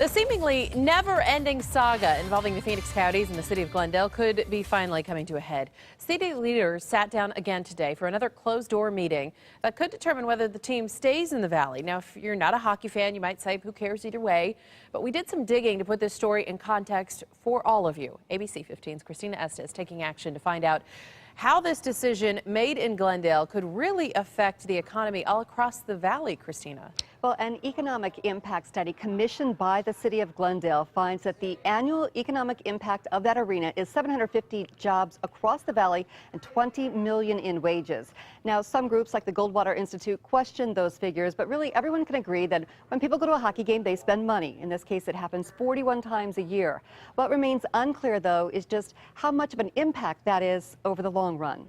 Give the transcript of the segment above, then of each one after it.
The seemingly never-ending saga involving the Phoenix Coyotes and the city of Glendale could be finally coming to a head. City leaders sat down again today for another closed-door meeting that could determine whether the team stays in the valley. Now, if you're not a hockey fan, you might say, who cares either way? But we did some digging to put this story in context for all of you. ABC 15's Christina Estes taking action to find out how this decision made in Glendale could really affect the economy all across the valley. Christina. Well, an economic impact study commissioned by the city of Glendale finds that the annual economic impact of that arena is 750 jobs across the valley and 20 million in wages. Now, some groups like the Goldwater Institute question those figures, but really everyone can agree that when people go to a hockey game, they spend money. In this case, it happens 41 times a year. What remains unclear, though, is just how much of an impact that is over the long run.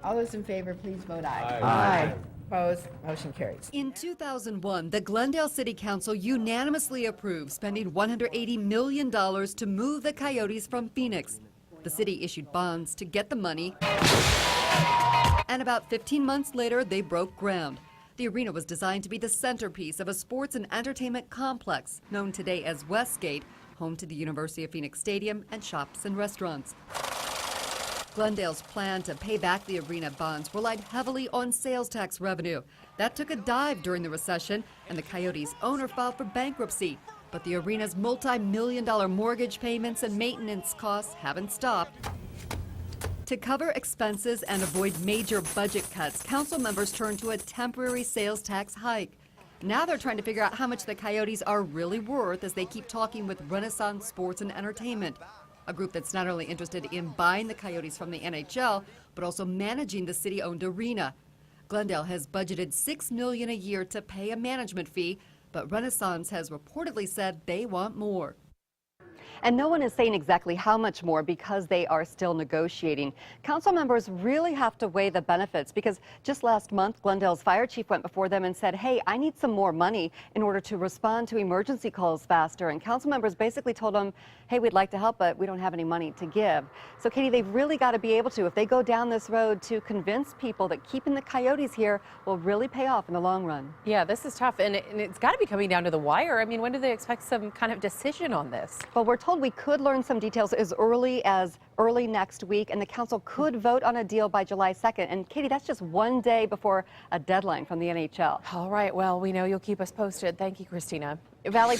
All those in favor, please vote aye. Aye. Opposed? Motion carries. In 2001, the Glendale City Council unanimously approved spending $180 million to move the Coyotes from Phoenix. The city issued bonds to get the money, and about 15 months later, they broke ground. The arena was designed to be the centerpiece of a sports and entertainment complex known today as Westgate, home to the University of Phoenix Stadium and shops and restaurants. Glendale's plan to pay back the arena bonds relied heavily on sales tax revenue. That took a dive during the recession, and the Coyotes' owner filed for bankruptcy. But the arena's multi-million-dollar mortgage payments and maintenance costs haven't stopped. To cover expenses and avoid major budget cuts, council members turned to a temporary sales tax hike. Now they're trying to figure out how much the Coyotes are really worth as they keep talking with Renaissance Sports and Entertainment, a group that's not only interested in buying the Coyotes from the NHL, but also managing the city-owned arena. Glendale has budgeted $6 million a year to pay a management fee, but Renaissance has reportedly said they want more. And no one is saying exactly how much more because they are still negotiating. Council members really have to weigh the benefits because just last month, Glendale's fire chief went before them and said, hey, I need some more money in order to respond to emergency calls faster. And council members basically told them, hey, we'd like to help, but we don't have any money to give. So, Katie, they've really got to be able to, if they go down this road, to convince people that keeping the Coyotes here will really pay off in the long run. Yeah, this is tough, and it's got to be coming down to the wire. I mean, when do they expect some kind of decision on this? Well, we're told we could learn some details as early next week, and the council could vote on a deal by July 2nd. And Katie, that's just one day before a deadline from the NHL. All right, well, we know you'll keep us posted. Thank you, Christina. Valley